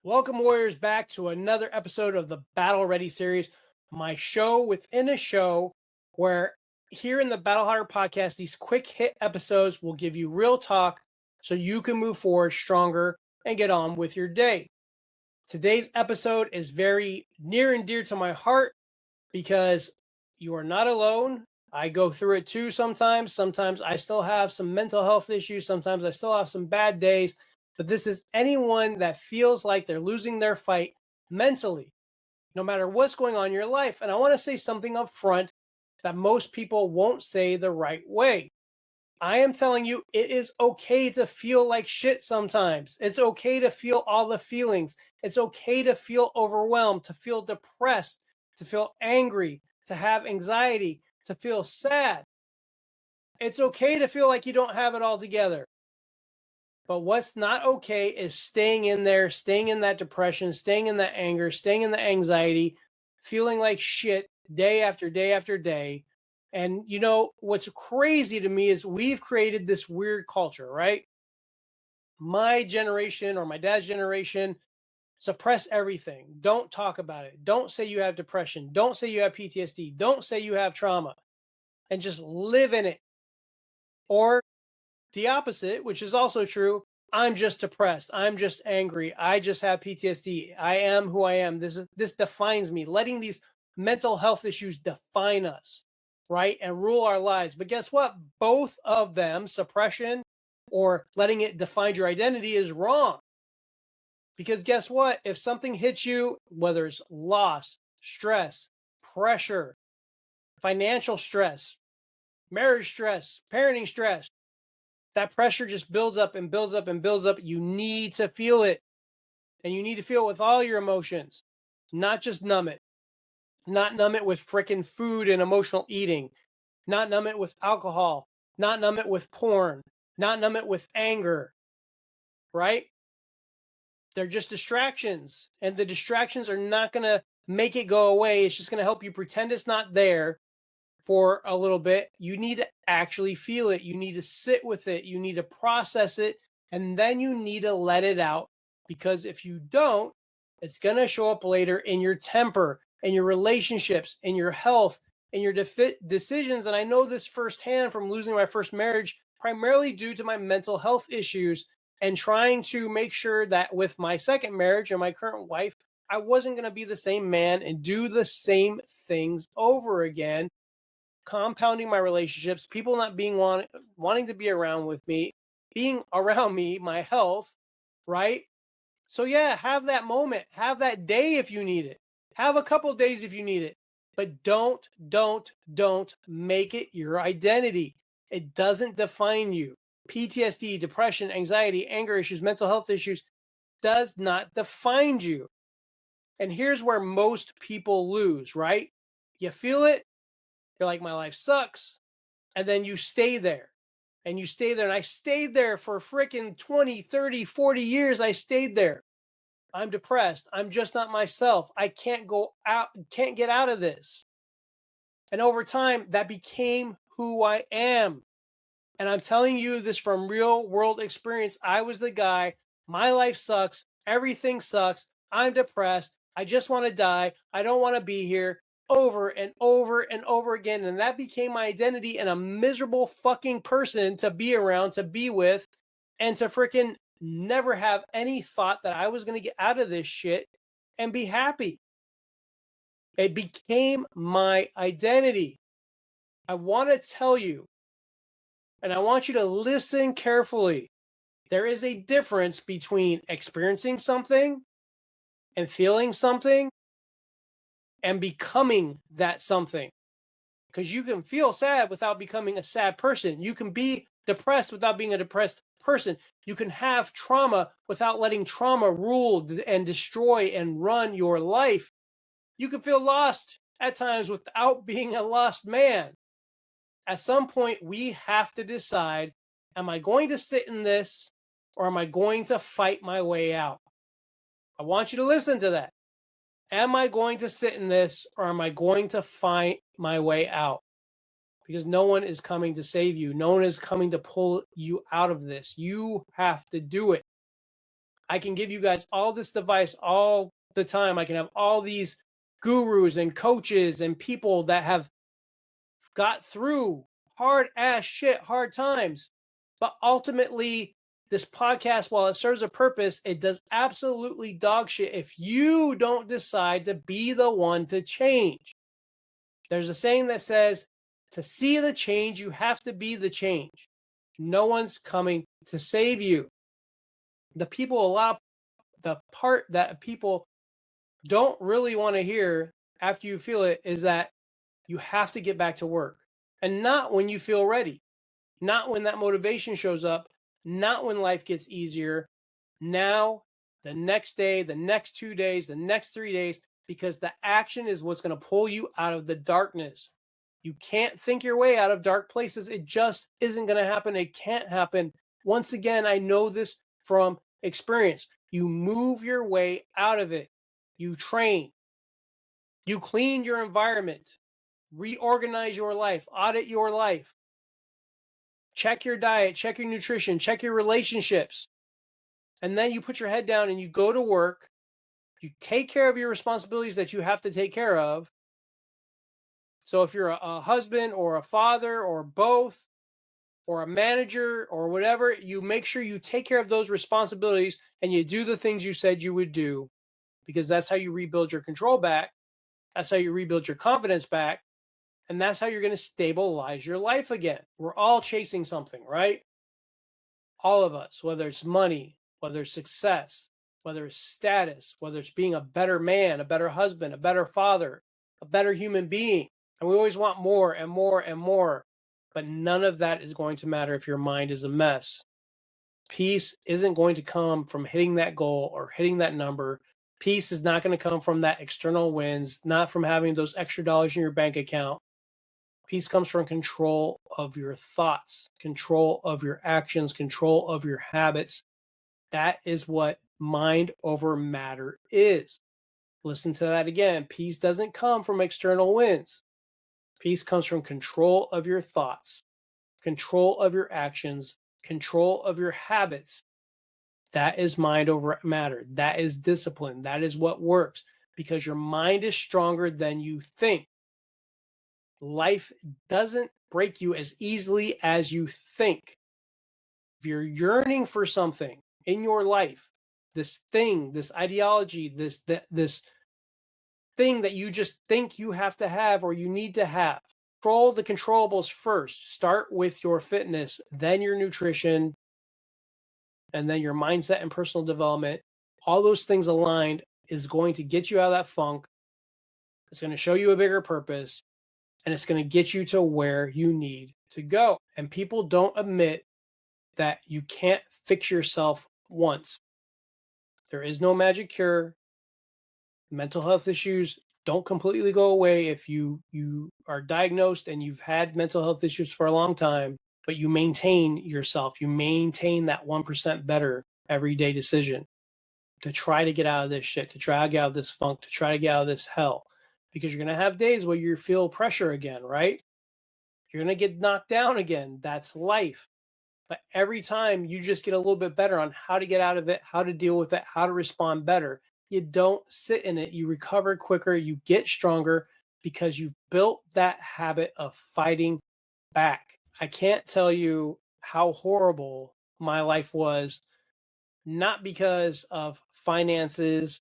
Welcome, Warriors, back to another episode of the Battle Ready series, my show within a show where here in the Battle Harder podcast, these quick hit episodes will give you real talk so you can move forward stronger and get on with your day. Today's episode is very near and dear to my heart because you are not alone. I go through it too sometimes. Sometimes I still have some mental health issues. Sometimes I still have some bad days. But this is anyone that feels like they're losing their fight mentally, no matter what's going on in your life. And I want to say something up front that most people won't say the right way. I am telling you, it is okay to feel like shit sometimes. It's okay to feel all the feelings. It's okay to feel overwhelmed, to feel depressed, to feel angry, to have anxiety, to feel sad. It's okay to feel like you don't have it all together. But what's not okay is staying in there, staying in that depression, staying in that anger, staying in the anxiety, feeling like shit day after day after day. And you know, what's crazy to me is we've created this weird culture, right? My generation or my dad's generation suppress everything. Don't talk about it. Don't say you have depression. Don't say you have PTSD. Don't say you have trauma and just live in it. Or the opposite, which is also true. I'm just depressed. I'm just angry. I just have PTSD. I am who I am. This defines me. Letting these mental health issues define us, right? And rule our lives. But guess what? Both of them, suppression or letting it define your identity, is wrong. Because guess what? If something hits you, whether it's loss, stress, pressure, financial stress, marriage stress, parenting stress, that pressure just builds up and builds up and builds up. You need to feel it. And you need to feel it with all your emotions, not just numb it. Not numb it with freaking food and emotional eating. Not numb it with alcohol. Not numb it with porn. Not numb it with anger. Right? They're just distractions. And the distractions are not going to make it go away. It's just going to help you pretend it's not there for a little bit. You need to actually feel it. You need to sit with it. You need to process it. And then you need to let it out. Because if you don't, it's going to show up later in your temper, in your relationships, in your health, in your decisions. And I know this firsthand from losing my first marriage, primarily due to my mental health issues and trying to make sure that with my second marriage and my current wife, I wasn't going to be the same man and do the same things over again, compounding my relationships, people not being wanting to be around with me, being around me, my health, right? So yeah, have that moment, have that day if you need it. Have a couple days if you need it. But don't make it your identity. It doesn't define you. PTSD, depression, anxiety, anger issues, mental health issues does not define you. And here's where most people lose, right? You feel it, you're like, my life sucks. And then you stay there. And you stay there. And I stayed there for freaking 20, 30, 40 years. I stayed there. I'm depressed. I'm just not myself. I can't go out, can't get out of this. And over time, that became who I am. And I'm telling you this from real world experience. I was the guy. My life sucks. Everything sucks. I'm depressed. I just want to die. I don't want to be here, over and over and over again. And that became my identity and a miserable fucking person to be around, to be with, and to freaking never have any thought that I was going to get out of this shit and be happy. It became my identity. I want to tell you, and I want you to listen carefully. There is a difference between experiencing something and feeling something and becoming that something. Because you can feel sad without becoming a sad person. You can be depressed without being a depressed person. You can have trauma without letting trauma rule and destroy and run your life. You can feel lost at times without being a lost man. At some point, we have to decide, am I going to sit in this or am I going to fight my way out? I want you to listen to that. Am I going to sit in this or am I going to fight my way out? Because no one is coming to save you. No one is coming to pull you out of this. You have to do it. I can give you guys all this advice all the time. I can have all these gurus and coaches and people that have got through hard ass shit, hard times. But ultimately, this podcast, while it serves a purpose, it does absolutely dog shit if you don't decide to be the one to change. There's a saying that says, to see the change, you have to be the change. No one's coming to save you. The part that people don't really want to hear after you feel it is that you have to get back to work. And not when you feel ready, not when that motivation shows up, not when life gets easier. Now, the next day, the next 2 days, the next 3 days, because the action is what's going to pull you out of the darkness. You can't think your way out of dark places. It just isn't going to happen. It can't happen. Once again, I know this from experience. You move your way out of it. You train. You clean your environment. Reorganize your life. Audit your life. Check your diet. Check your nutrition. Check your relationships. And then you put your head down and you go to work. You take care of your responsibilities that you have to take care of. So if you're a husband or a father or both or a manager or whatever, you make sure you take care of those responsibilities and you do the things you said you would do, because that's how you rebuild your control back. That's how you rebuild your confidence back. And that's how you're going to stabilize your life again. We're all chasing something, right? All of us, whether it's money, whether it's success, whether it's status, whether it's being a better man, a better husband, a better father, a better human being. And we always want more and more and more. But none of that is going to matter if your mind is a mess. Peace isn't going to come from hitting that goal or hitting that number. Peace is not going to come from that external wins, not from having those extra dollars in your bank account. Peace comes from control of your thoughts, control of your actions, control of your habits. That is what mind over matter is. Listen to that again. Peace doesn't come from external wins. Peace comes from control of your thoughts, control of your actions, control of your habits. That is mind over matter. That is discipline. That is what works, because your mind is stronger than you think. Life doesn't break you as easily as you think. If you're yearning for something in your life, this thing, this ideology, this thing that you just think you have to have or you need to have, control the controllables first. Start with your fitness, then your nutrition, and then your mindset and personal development. All those things aligned is going to get you out of that funk. It's going to show you a bigger purpose, and it's going to get you to where you need to go. And people don't admit that you can't fix yourself once. There is no magic cure. Mental health issues don't completely go away if you are diagnosed and you've had mental health issues for a long time, but you maintain yourself. You maintain that 1% better everyday decision to try to get out of this shit, to try to get out of this funk, to try to get out of this hell. Because you're going to have days where you feel pressure again, right? You're going to get knocked down again. That's life. But every time you just get a little bit better on how to get out of it, how to deal with it, how to respond better. You don't sit in it. You recover quicker. You get stronger because you've built that habit of fighting back. I can't tell you how horrible my life was, not because of finances,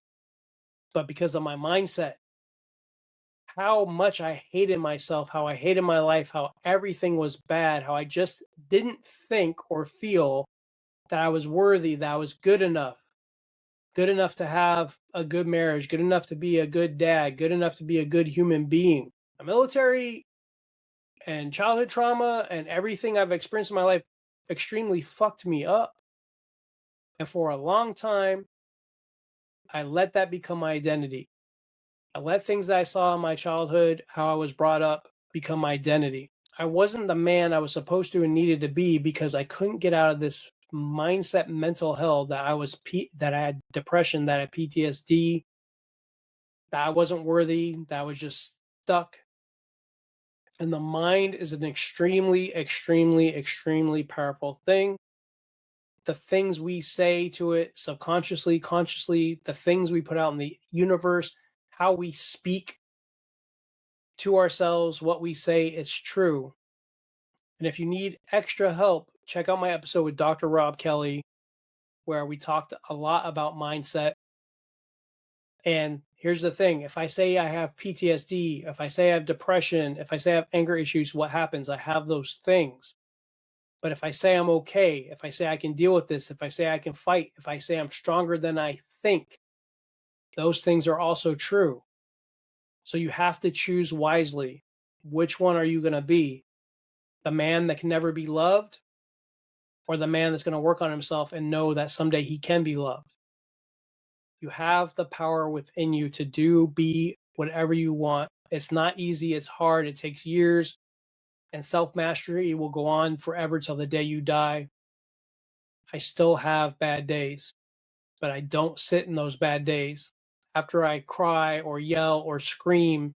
but because of my mindset. How much I hated myself, how I hated my life, how everything was bad, how I just didn't think or feel that I was worthy, that I was good enough to have a good marriage, good enough to be a good dad, good enough to be a good human being. The military and childhood trauma and everything I've experienced in my life extremely fucked me up. And for a long time, I let that become my identity. I let things that I saw in my childhood, how I was brought up, become my identity. I wasn't the man I was supposed to and needed to be because I couldn't get out of this mindset mental hell that that I had depression, that I had PTSD, that I wasn't worthy, that I was just stuck. And the mind is an extremely, extremely, extremely powerful thing. the things we say to it subconsciously, consciously, the things we put out in the universe, how we speak to ourselves, what we say, it's true. And if you need extra help, check out my episode with Dr. Rob Kelly, where we talked a lot about mindset. And here's the thing, if I say I have PTSD, if I say I have depression, if I say I have anger issues, what happens? I have those things. But if I say I'm okay, if I say I can deal with this, if I say I can fight, if I say I'm stronger than I think, those things are also true. So you have to choose wisely. Which one are you going to be? The man that can never be loved, or the man that's going to work on himself and know that someday he can be loved? You have the power within you to be whatever you want. It's not easy. It's hard. It takes years. And self-mastery will go on forever till the day you die. I still have bad days, but I don't sit in those bad days. After I cry or yell or scream,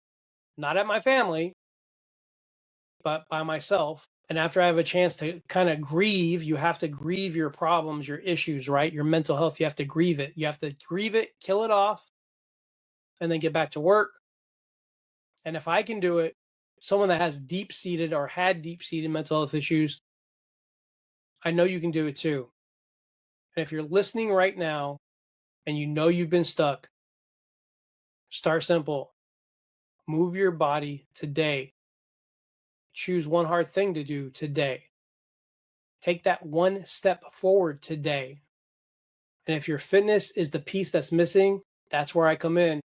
not at my family, but by myself. And after I have a chance to kind of grieve, you have to grieve your problems, your issues, right? Your mental health, you have to grieve it. You have to grieve it, kill it off, and then get back to work. And if I can do it, someone that has deep-seated or had deep-seated mental health issues, I know you can do it too. And if you're listening right now and you know you've been stuck, start simple. Move your body today. Choose one hard thing to do today. Take that one step forward today. And if your fitness is the piece that's missing, that's where I come in.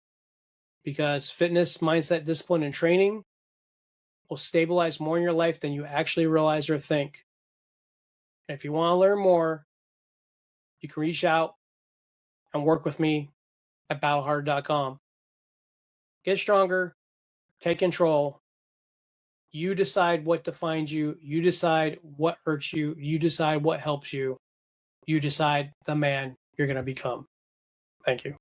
Because fitness, mindset, discipline, and training will stabilize more in your life than you actually realize or think. And if you want to learn more, you can reach out and work with me at battlehard.com. Get stronger, take control. You decide what defines you. You decide what hurts you. You decide what helps you. You decide the man you're going to become. Thank you.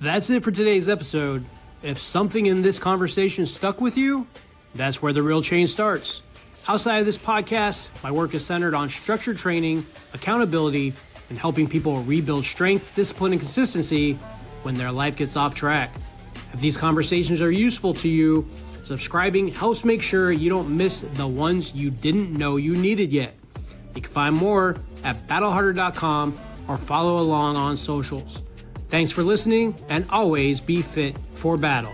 That's it for today's episode. If something in this conversation stuck with you, that's where the real change starts. Outside of this podcast, my work is centered on structured training, accountability, and helping people rebuild strength, discipline, and consistency when their life gets off track. If these conversations are useful to you, subscribing helps make sure you don't miss the ones you didn't know you needed yet. You can find more at battleharder.com or follow along on socials. Thanks for listening, and always be fit for battle.